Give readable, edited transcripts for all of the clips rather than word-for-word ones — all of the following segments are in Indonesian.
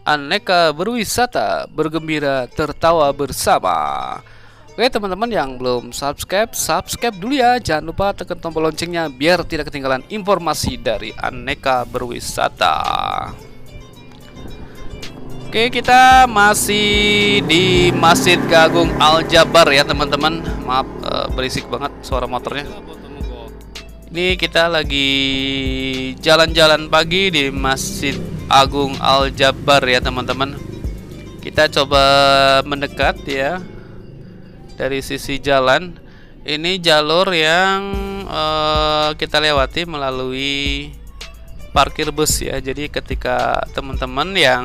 Aneka berwisata, bergembira, tertawa bersama. Oke teman-teman yang belum subscribe, subscribe dulu ya. Jangan lupa tekan tombol loncengnya biar tidak ketinggalan informasi dari Aneka Berwisata. Oke, kita masih di Masjid Agung Al-Jabar ya teman-teman. Maaf berisik banget suara motornya. Ini kita lagi jalan-jalan pagi di Masjid Agung Al-Jabar ya teman-teman. Kita coba mendekat ya dari sisi jalan. Ini jalur yang kita lewati melalui parkir bus ya. Jadi ketika teman-teman yang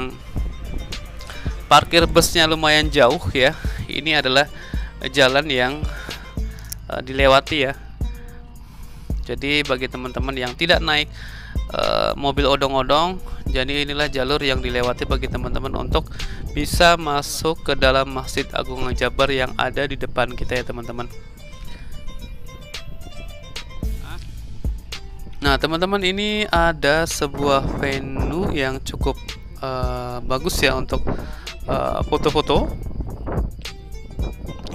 parkir busnya lumayan jauh ya, ini adalah jalan yang dilewati ya. Jadi bagi teman-teman yang tidak naik mobil odong-odong, jadi inilah jalur yang dilewati bagi teman-teman untuk bisa masuk ke dalam Masjid Agung Al-Jabar yang ada di depan kita ya teman-teman. Nah teman-teman, ini ada sebuah venue yang cukup bagus ya untuk foto-foto.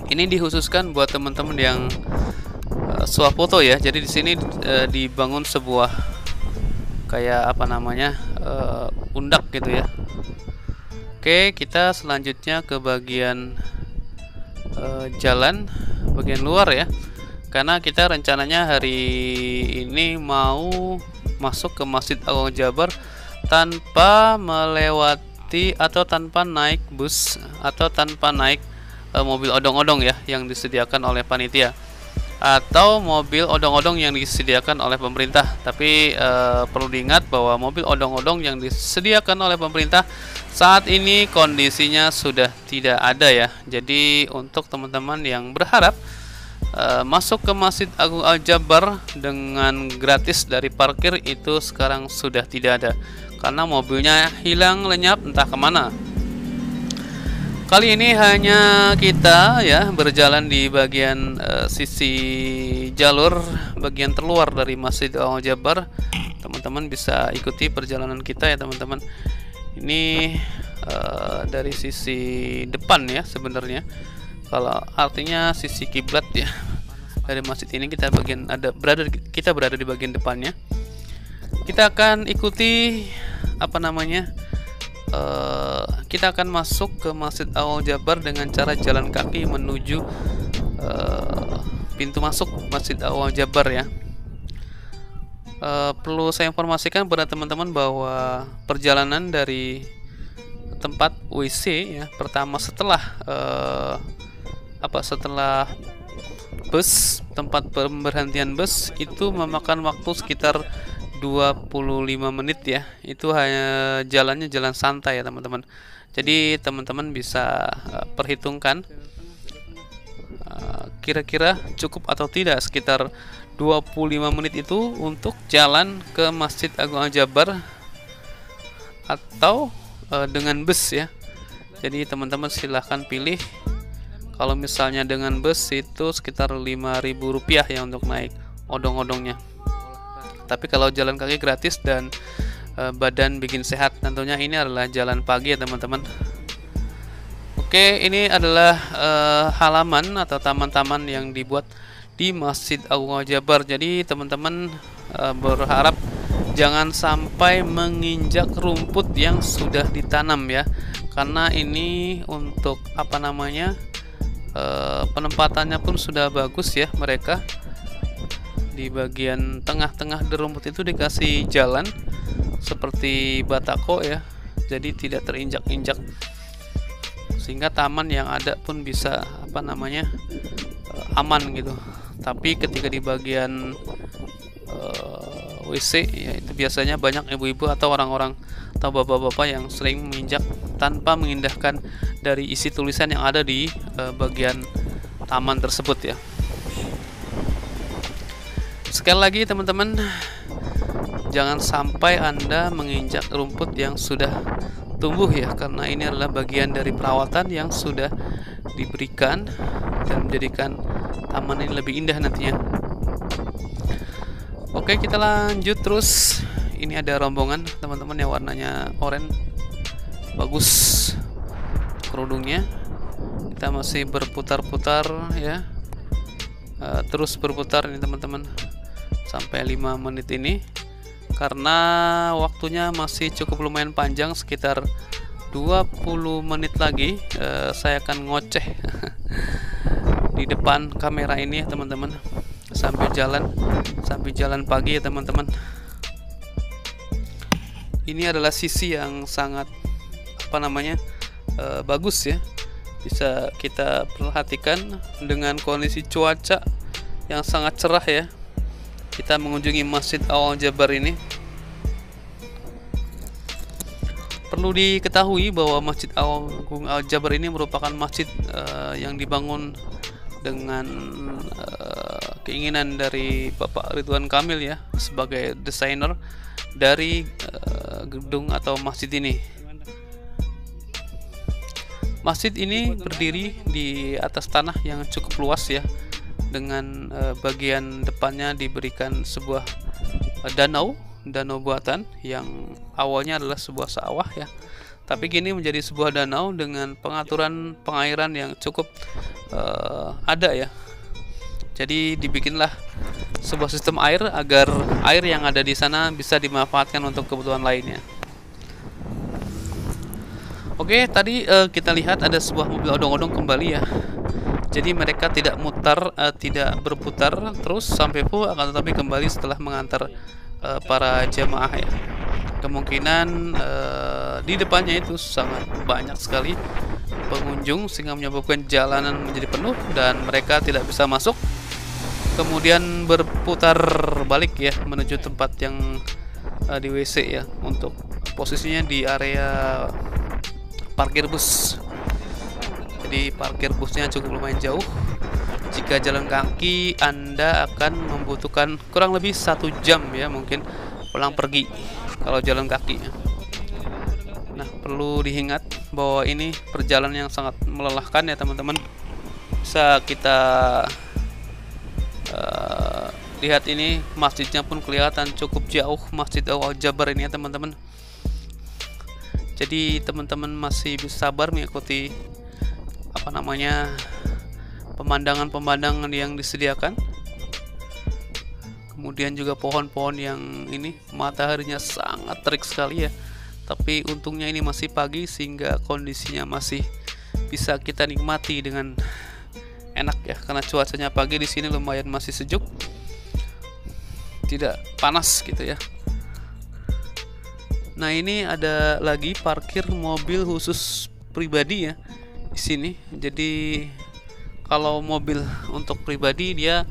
Ini dikhususkan buat teman-teman yang swafoto ya. Jadi di sini dibangun sebuah kayak apa namanya undak gitu ya. Oke, kita selanjutnya ke bagian jalan bagian luar ya. Karena kita rencananya hari ini mau masuk ke Masjid Agung Jabar tanpa melewati atau tanpa naik bus atau tanpa naik mobil odong-odong ya yang disediakan oleh panitia atau mobil odong-odong yang disediakan oleh pemerintah. Tapi perlu diingat bahwa mobil odong-odong yang disediakan oleh pemerintah saat ini kondisinya sudah tidak ada ya. Jadi untuk teman-teman yang berharap masuk ke Masjid Agung Al-Jabar dengan gratis dari parkir, itu sekarang sudah tidak ada karena mobilnya hilang lenyap entah kemana. Kali ini hanya kita ya berjalan di bagian sisi jalur bagian terluar dari Masjid Al-Jabar. Teman-teman bisa ikuti perjalanan kita ya teman-teman. Ini dari sisi depan ya sebenarnya. Kalau artinya sisi kiblat ya. Dari masjid ini kita berada di bagian depannya. Kita akan ikuti apa namanya? Kita akan masuk ke Masjid Al-Jabar dengan cara jalan kaki menuju pintu masuk Masjid Al-Jabar ya. Perlu saya informasikan pada teman-teman bahwa perjalanan dari tempat WC ya pertama setelah setelah bus, tempat pemberhentian bus itu memakan waktu sekitar 25 menit ya. Itu hanya jalannya jalan santai ya teman-teman. Jadi teman-teman bisa perhitungkan kira-kira cukup atau tidak sekitar 25 menit itu untuk jalan ke Masjid Agung Al-Jabar atau dengan bus ya. Jadi teman-teman silahkan pilih. Kalau misalnya dengan bus itu sekitar Rp5.000 ya untuk naik odong-odongnya. Tapi kalau jalan kaki gratis dan badan bikin sehat, tentunya ini adalah jalan pagi ya teman-teman. Oke, ini adalah halaman atau taman-taman yang dibuat di Masjid Agung Al-Jabar. Jadi teman-teman berharap jangan sampai menginjak rumput yang sudah ditanam ya. Karena ini untuk apa namanya? Penempatannya pun sudah bagus ya. Mereka di bagian tengah-tengah rumput itu dikasih jalan seperti batako ya, jadi tidak terinjak-injak sehingga taman yang ada pun bisa apa namanya aman gitu. Tapi ketika di bagian WC ya, itu biasanya banyak ibu-ibu atau orang-orang atau bapak-bapak yang sering menginjak tanpa mengindahkan dari isi tulisan yang ada di bagian taman tersebut ya. Sekali lagi teman-teman, jangan sampai Anda menginjak rumput yang sudah tumbuh ya, karena ini adalah bagian dari perawatan yang sudah diberikan dan menjadikan taman ini lebih indah nantinya. Oke, kita lanjut terus. Ini ada rombongan teman-teman yang warnanya oranye bagus kerudungnya. Kita masih berputar-putar ya, terus berputar ini teman-teman sampai 5 menit ini, karena waktunya masih cukup lumayan panjang, sekitar 20 menit lagi saya akan ngoceh di depan kamera ini ya teman-teman, sambil jalan pagi ya teman-teman. Ini adalah sisi yang sangat bagus ya, bisa kita perhatikan dengan kondisi cuaca yang sangat cerah ya. Kita mengunjungi Masjid Al-Jabar ini. Perlu diketahui bahwa Masjid Al-Jabar ini merupakan masjid yang dibangun dengan keinginan dari Bapak Ridwan Kamil ya, sebagai desainer dari gedung atau masjid ini. Masjid ini berdiri di atas tanah yang cukup luas ya, dengan bagian depannya diberikan sebuah danau buatan yang awalnya adalah sebuah sawah ya, tapi kini menjadi sebuah danau dengan pengaturan pengairan yang cukup ada ya. Jadi dibikinlah sebuah sistem air agar air yang ada di sana bisa dimanfaatkan untuk kebutuhan lainnya. Oke, tadi kita lihat ada sebuah mobil odong-odong kembali ya. Jadi mereka tidak berputar terus sampai full, akan tetapi kembali setelah mengantar para jamaah ya. Kemungkinan di depannya itu sangat banyak sekali pengunjung sehingga menyebabkan jalanan menjadi penuh dan mereka tidak bisa masuk. Kemudian berputar balik ya menuju tempat yang di WC ya, untuk posisinya di area parkir bus. Jadi parkir busnya cukup lumayan jauh. Jika jalan kaki Anda akan membutuhkan kurang lebih 1 jam ya, mungkin pulang pergi kalau jalan kaki. Nah, perlu diingat bahwa ini perjalanan yang sangat melelahkan ya teman-teman. Bisa kita lihat ini, masjidnya pun kelihatan cukup jauh, Masjid Al-Jabar ini ya teman-teman. Jadi teman-teman masih bisa sabar mengikuti pemandangan-pemandangan yang disediakan. Kemudian juga pohon-pohon yang ini mataharinya sangat terik sekali ya. Tapi untungnya ini masih pagi sehingga kondisinya masih bisa kita nikmati dengan enak ya, karena cuacanya pagi di sini lumayan masih sejuk, tidak panas gitu ya. Nah, ini ada lagi parkir mobil khusus pribadi ya di sini. Jadi kalau mobil untuk pribadi dia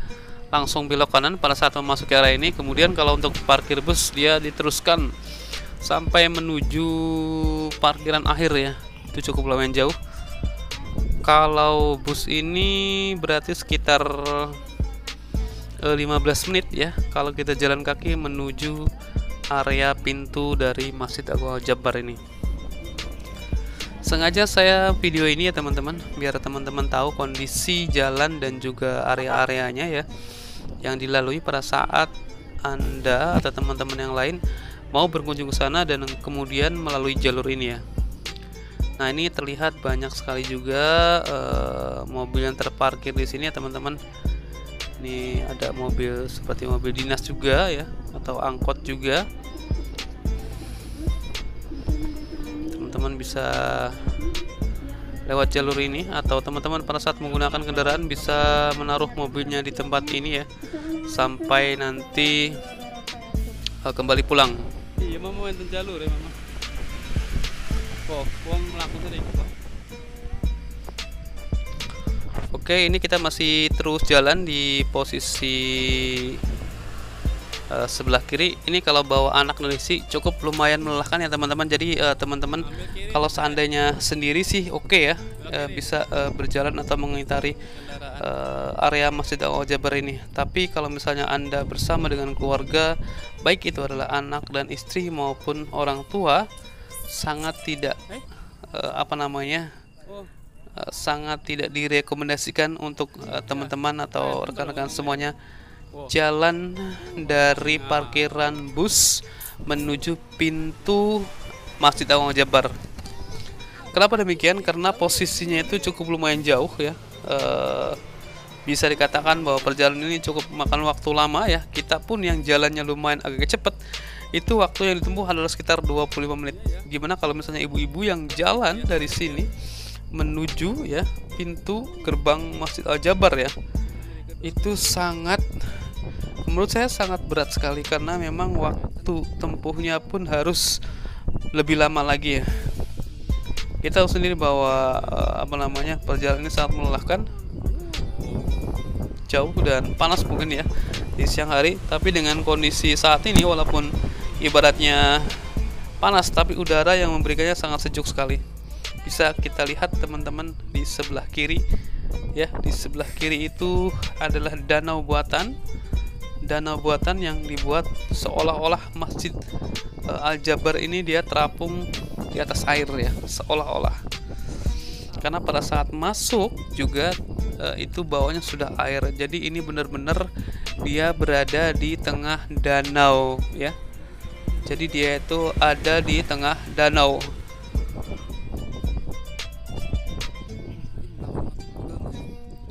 langsung belok kanan pada saat memasuki area ini. Kemudian kalau untuk parkir bus dia diteruskan sampai menuju parkiran akhir ya. Itu cukup lumayan jauh. Kalau bus ini berarti sekitar 15 menit ya kalau kita jalan kaki menuju area pintu dari Masjid Al-Jabar ini. Sengaja saya video ini ya teman-teman, biar teman-teman tahu kondisi jalan dan juga area-areanya ya yang dilalui pada saat Anda atau teman-teman yang lain mau berkunjung ke sana dan kemudian melalui jalur ini ya. Nah, ini terlihat banyak sekali juga mobil yang terparkir di sini ya teman-teman. Ini ada mobil seperti mobil dinas juga ya, atau angkot juga. Teman-teman bisa lewat jalur ini, atau teman-teman pada saat menggunakan kendaraan bisa menaruh mobilnya di tempat ini ya sampai nanti kembali pulang. Iya, mau enten jalur ya mama. Wong mlaku tadi. Oke, ini kita masih terus jalan di posisi sebelah kiri. Ini kalau bawa anak Indonesia cukup lumayan melelahkan ya teman-teman. Jadi teman-teman kalau seandainya sendiri sih oke ya, bisa berjalan atau mengitari area Masjid Al-Jabar ini. Tapi kalau misalnya Anda bersama dengan keluarga, baik itu adalah anak dan istri maupun orang tua, sangat tidak sangat tidak direkomendasikan untuk teman-teman atau rekan-rekan semuanya jalan dari parkiran bus menuju pintu Masjid Al-Jabar. Kenapa demikian? Karena posisinya itu cukup lumayan jauh ya. Bisa dikatakan bahwa perjalanan ini cukup makan waktu lama ya. Kita pun yang jalannya lumayan agak cepet, itu waktu yang ditempuh adalah sekitar 25 menit. Gimana kalau misalnya ibu-ibu yang jalan dari sini menuju ya pintu gerbang Masjid Al-Jabar ya, itu sangat, menurut saya sangat berat sekali, karena memang waktu tempuhnya pun harus lebih lama lagi ya. Kita tahu sendiri bahwa perjalanan ini sangat melelahkan, jauh dan panas mungkin ya di siang hari. Tapi dengan kondisi saat ini, walaupun ibaratnya panas, tapi udara yang memberikannya sangat sejuk sekali. Bisa kita lihat teman-teman di sebelah kiri ya, di sebelah kiri itu adalah danau buatan yang dibuat seolah-olah Masjid Al-Jabar ini dia terapung di atas air ya, seolah-olah. Karena pada saat masuk juga itu bawahnya sudah air. Jadi ini benar-benar dia berada di tengah danau ya. Jadi dia itu ada di tengah danau.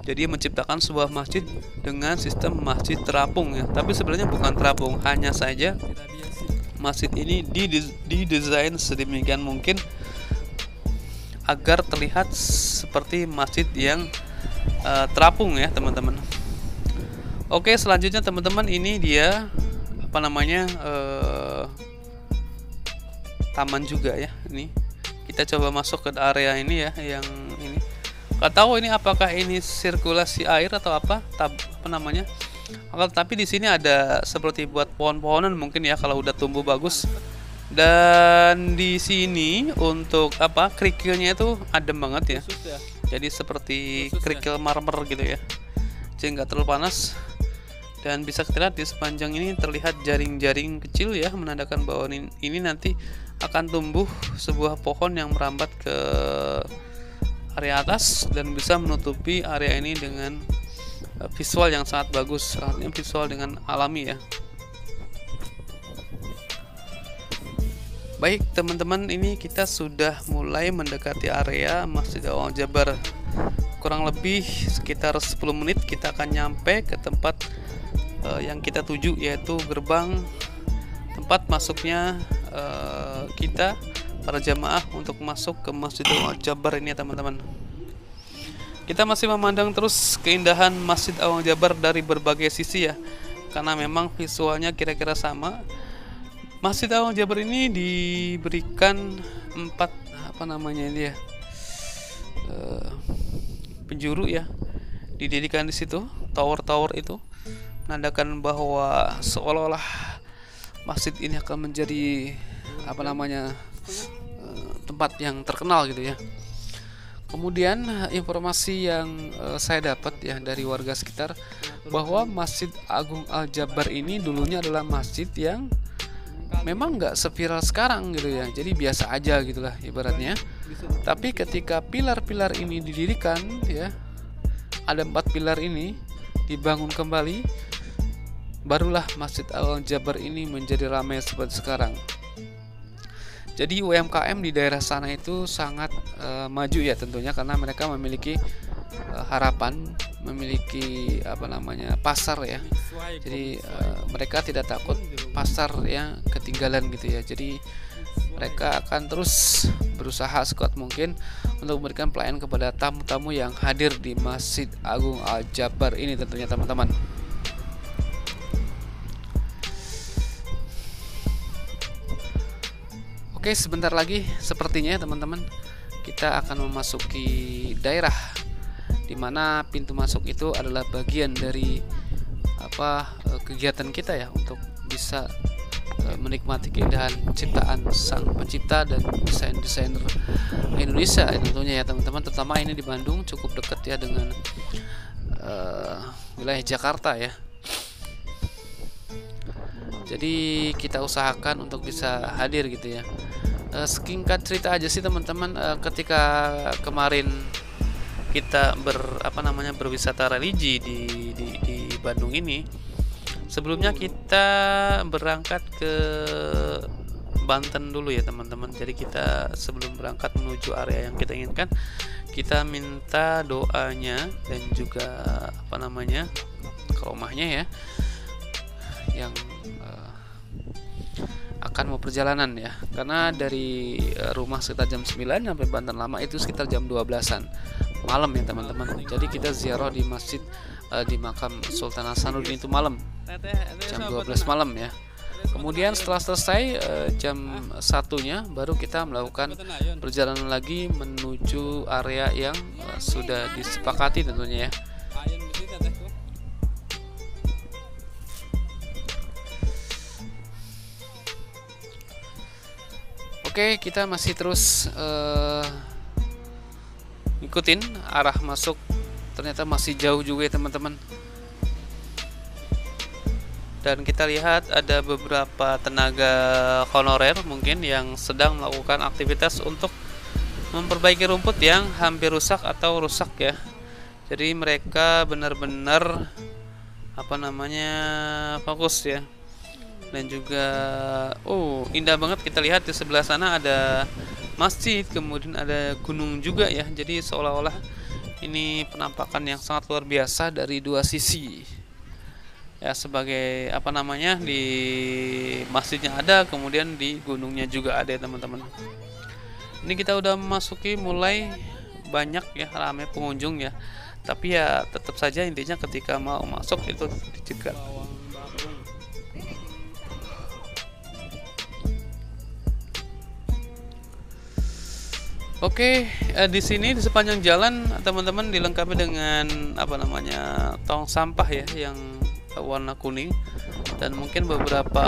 Jadi menciptakan sebuah masjid dengan sistem masjid terapung ya. Tapi sebenarnya bukan terapung, hanya saja masjid ini didesain sedemikian mungkin agar terlihat seperti masjid yang terapung ya teman-teman. Oke, selanjutnya teman-teman, ini dia taman juga ya. Ini kita coba masuk ke area ini ya, yang ini. Gak tahu ini apakah ini sirkulasi air atau tapi di sini ada seperti buat pohon-pohonan mungkin ya, kalau udah tumbuh bagus. Dan di sini untuk kerikilnya itu adem banget ya. Jadi seperti kerikil marmer gitu ya. Jadi nggak terlalu panas. Dan bisa kita lihat di sepanjang ini terlihat jaring-jaring kecil ya, menandakan bahwa ini nanti akan tumbuh sebuah pohon yang merambat ke area atas dan bisa menutupi area ini dengan visual yang sangat bagus, artinya visual dengan alami ya. Baik teman-teman, ini kita sudah mulai mendekati area Masjid Al-Jabar. Kurang lebih sekitar 10 menit kita akan nyampe ke tempat yang kita tuju, yaitu gerbang tempat masuknya kita para jamaah untuk masuk ke Masjid Al-Jabar ini ya teman-teman. Kita masih memandang terus keindahan Masjid Al-Jabar dari berbagai sisi ya, karena memang visualnya kira-kira sama. Masjid Al-Jabar ini diberikan 4 penjuru ya, didirikan di situ, tower-tower itu menandakan bahwa seolah-olah masjid ini akan menjadi tempat yang terkenal gitu ya. Kemudian informasi yang saya dapat ya dari warga sekitar, bahwa Masjid Agung Al-Jabar ini dulunya adalah masjid yang memang nggak seviral sekarang gitu ya, jadi biasa aja gitulah ibaratnya. Tapi ketika pilar-pilar ini didirikan ya, ada 4 pilar ini dibangun kembali, barulah Masjid Al-Jabar ini menjadi ramai seperti sekarang. Jadi UMKM di daerah sana itu sangat maju ya tentunya, karena mereka memiliki harapan, memiliki pasar ya. Jadi mereka tidak takut pasar yang ketinggalan gitu ya. Jadi mereka akan terus berusaha sekuat mungkin untuk memberikan pelayanan kepada tamu-tamu yang hadir di Masjid Agung Al-Jabar ini tentunya teman-teman. Oke, sebentar lagi sepertinya teman-teman kita akan memasuki daerah di mana pintu masuk itu adalah bagian dari kegiatan kita ya, untuk bisa menikmati keindahan ciptaan sang pencipta dan desainer Indonesia tentunya ya teman-teman. Terutama ini di Bandung, cukup dekat ya dengan wilayah Jakarta ya. Jadi kita usahakan untuk bisa hadir gitu ya. Singkat cerita aja sih teman-teman, ketika kemarin kita berwisata religi di Bandung ini, sebelumnya kita berangkat ke Banten dulu ya teman-teman. Jadi kita sebelum berangkat menuju area yang kita inginkan, kita minta doanya dan juga apa namanya ke rumahnya ya, yang akan mau perjalanan ya, karena dari rumah sekitar jam 9 sampai Banten Lama itu sekitar jam 12-an malam ya teman-teman. Jadi kita ziarah di masjid di makam Sultan Hasanuddin itu malam jam 12 malam ya. Kemudian setelah selesai jam 1-nya baru kita melakukan perjalanan lagi menuju area yang sudah disepakati tentunya ya. Oke, kita masih terus ngikutin arah masuk. Ternyata masih jauh juga ya teman-teman. Dan kita lihat ada beberapa tenaga honorer mungkin yang sedang melakukan aktivitas untuk memperbaiki rumput yang hampir rusak atau rusak ya. Jadi mereka benar-benar apa namanya fokus ya. Dan juga indah banget kita lihat di sebelah sana ada masjid, kemudian ada gunung juga ya. Jadi seolah-olah ini penampakan yang sangat luar biasa dari dua sisi ya, sebagai apa namanya, di masjidnya ada, kemudian di gunungnya juga ada ya teman-teman. Ini kita udah memasuki, mulai banyak ya ramai pengunjung ya, tapi ya tetap saja intinya ketika mau masuk itu dicegat. Oke, di sini di sepanjang jalan teman-teman dilengkapi dengan apa namanya tong sampah ya yang warna kuning, dan mungkin beberapa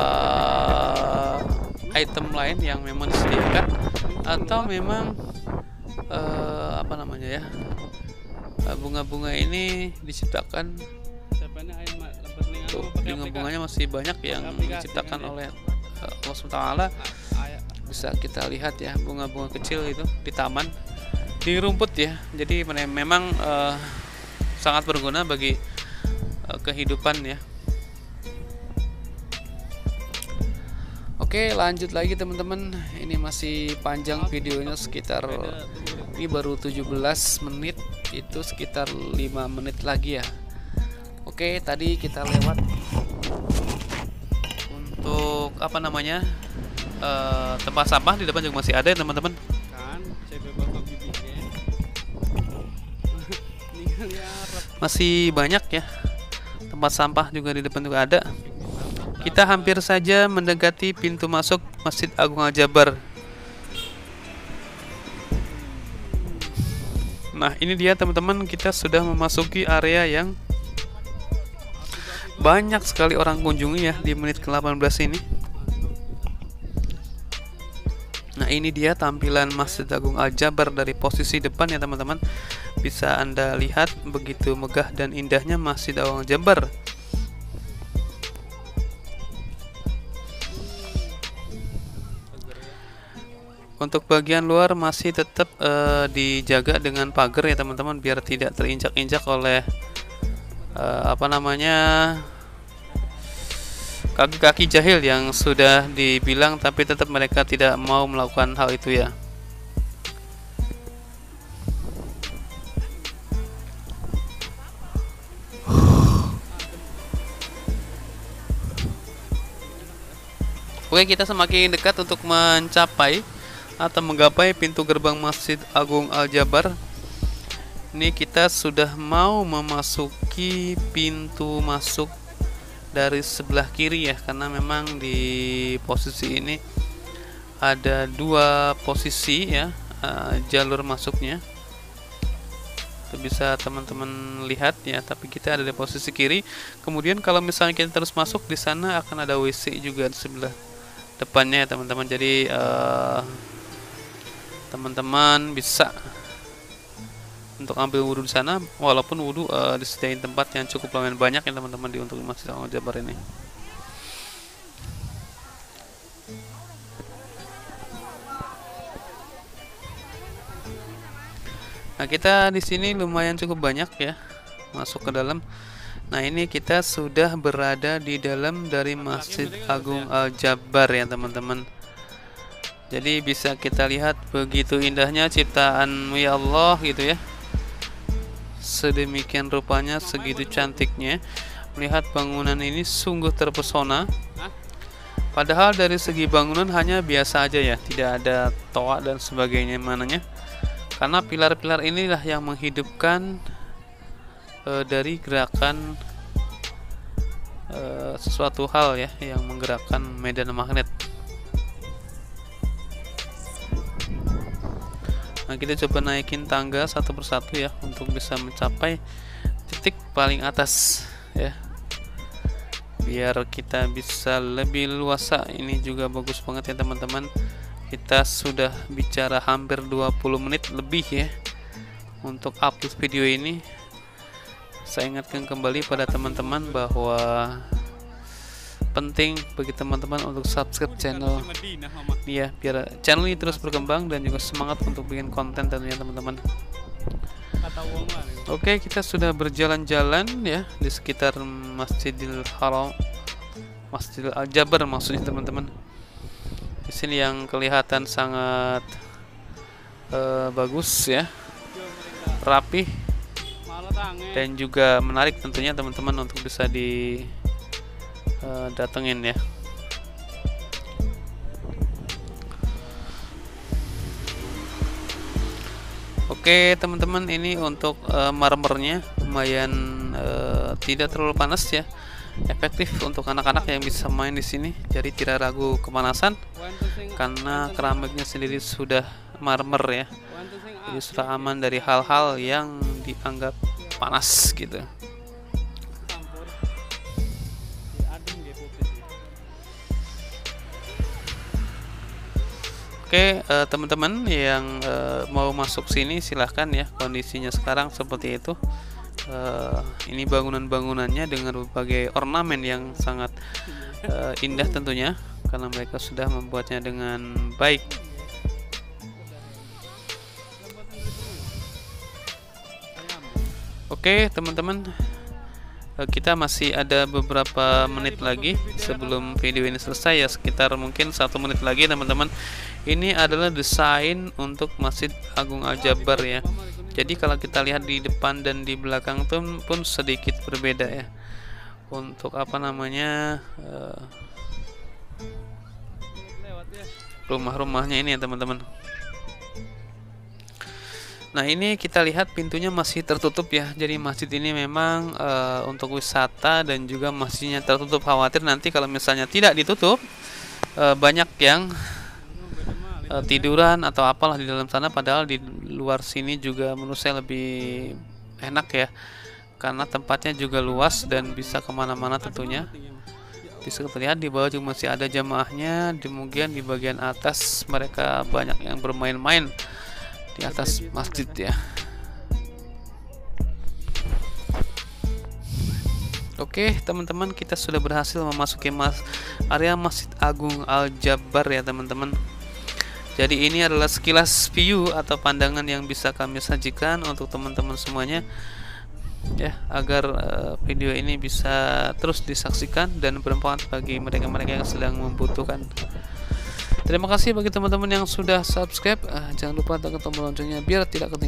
item lain yang memang disediakan atau memang apa namanya ya, bunga-bunga ini diciptakan. Tuh, bunga-bunganya masih banyak yang diciptakan oleh Allah SWT. Bisa kita lihat ya bunga-bunga kecil itu di taman, di rumput ya. Jadi memang sangat berguna bagi kehidupan ya. Oke, lanjut lagi teman-teman. Ini masih panjang videonya, sekitar ini baru 17 menit, itu sekitar 5 menit lagi ya. Oke, tadi kita lewat untuk apa namanya tempat sampah di depan juga masih ada ya teman-teman. Masih banyak ya tempat sampah juga di depan juga ada. Kita hampir saja mendekati pintu masuk Masjid Agung Al-Jabar. Nah ini dia teman-teman, kita sudah memasuki area yang banyak sekali orang kunjungi ya di menit ke-18 ini. Nah ini dia tampilan Masjid Agung Al-Jabar dari posisi depan ya teman-teman. Bisa Anda lihat begitu megah dan indahnya Masjid Agung Al-Jabar. Untuk bagian luar masih tetap dijaga dengan pagar ya teman-teman, biar tidak terinjak-injak oleh apa namanya kaki-kaki jahil yang sudah dibilang, tapi tetap mereka tidak mau melakukan hal itu ya. Oke, kita semakin dekat untuk mencapai atau menggapai pintu gerbang Masjid Agung Al-Jabar. Ini kita sudah mau memasuki pintu masuk dari sebelah kiri ya, karena memang di posisi ini ada dua posisi ya jalur masuknya. Itu bisa teman-teman lihat ya, tapi kita ada di posisi kiri. Kemudian kalau misalnya kita terus masuk, di sana akan ada WC juga di sebelah depannya ya teman-teman. Jadi teman-teman bisa untuk ambil wudhu di sana, walaupun wudhu disediain tempat yang cukup lumayan banyak ya teman-teman di untuk Masjid Agung Al-Jabar ini. Nah kita di sini lumayan cukup banyak ya masuk ke dalam. Nah ini kita sudah berada di dalam dari Masjid Agung Al-Jabar ya teman-teman. Jadi bisa kita lihat begitu indahnya ciptaan ya Allah gitu ya. Sedemikian rupanya, segitu cantiknya. Melihat bangunan ini sungguh terpesona. Padahal dari segi bangunan hanya biasa aja ya, tidak ada toa dan sebagainya mananya. Karena pilar-pilar inilah yang menghidupkan dari gerakan sesuatu hal ya, yang menggerakkan medan magnet. Nah, kita coba naikin tangga satu persatu ya untuk bisa mencapai titik paling atas ya, biar kita bisa lebih luasa. Ini juga bagus banget ya teman-teman. Kita sudah bicara hampir 20 menit lebih ya untuk upload video ini. Saya ingatkan kembali pada teman-teman bahwa penting bagi teman-teman untuk subscribe channel ya, biar channel ini terus berkembang dan juga semangat untuk bikin konten tentunya teman-teman. Oke, kita sudah berjalan-jalan ya di sekitar Masjidil Haram, Masjidil Al-Jabar maksudnya teman-teman. Di sini yang kelihatan sangat bagus ya, rapih dan juga menarik tentunya teman-teman untuk bisa datengin ya. Oke teman-teman, ini untuk marmernya lumayan tidak terlalu panas ya, efektif untuk anak-anak yang bisa main di sini. Jadi tidak ragu kepanasan karena keramiknya sendiri sudah marmer ya, jadi sudah aman dari hal-hal yang dianggap panas gitu. Oke teman-teman yang mau masuk sini silahkan ya, kondisinya sekarang seperti itu. Ini bangunan-bangunannya dengan berbagai ornamen yang sangat indah tentunya, karena mereka sudah membuatnya dengan baik. Oke teman-teman, kita masih ada beberapa menit lagi sebelum video ini selesai ya, sekitar mungkin 1 menit lagi teman-teman. Ini adalah desain untuk Masjid Agung Al-Jabar ya. Jadi kalau kita lihat di depan dan di belakang pun sedikit berbeda ya, untuk apa namanya rumah-rumahnya ini ya teman-teman. Nah, ini kita lihat pintunya masih tertutup ya. Jadi masjid ini memang untuk wisata dan juga masjidnya tertutup. Khawatir nanti kalau misalnya tidak ditutup banyak yang tiduran atau apalah di dalam sana. Padahal di luar sini juga menurut saya lebih enak ya, karena tempatnya juga luas dan bisa kemana-mana tentunya. Bisa terlihat di bawah juga masih ada jamaahnya. Kemudian di bagian atas mereka banyak yang bermain-main di atas masjid ya. Oke teman-teman, kita sudah berhasil memasuki area Masjid Agung Al-Jabar ya teman-teman. Jadi ini adalah sekilas view atau pandangan yang bisa kami sajikan untuk teman-teman semuanya ya, agar video ini bisa terus disaksikan dan bermanfaat bagi mereka-mereka yang sedang membutuhkan. Terima kasih bagi teman-teman yang sudah subscribe. Jangan lupa tekan tombol loncengnya biar tidak ketinggalan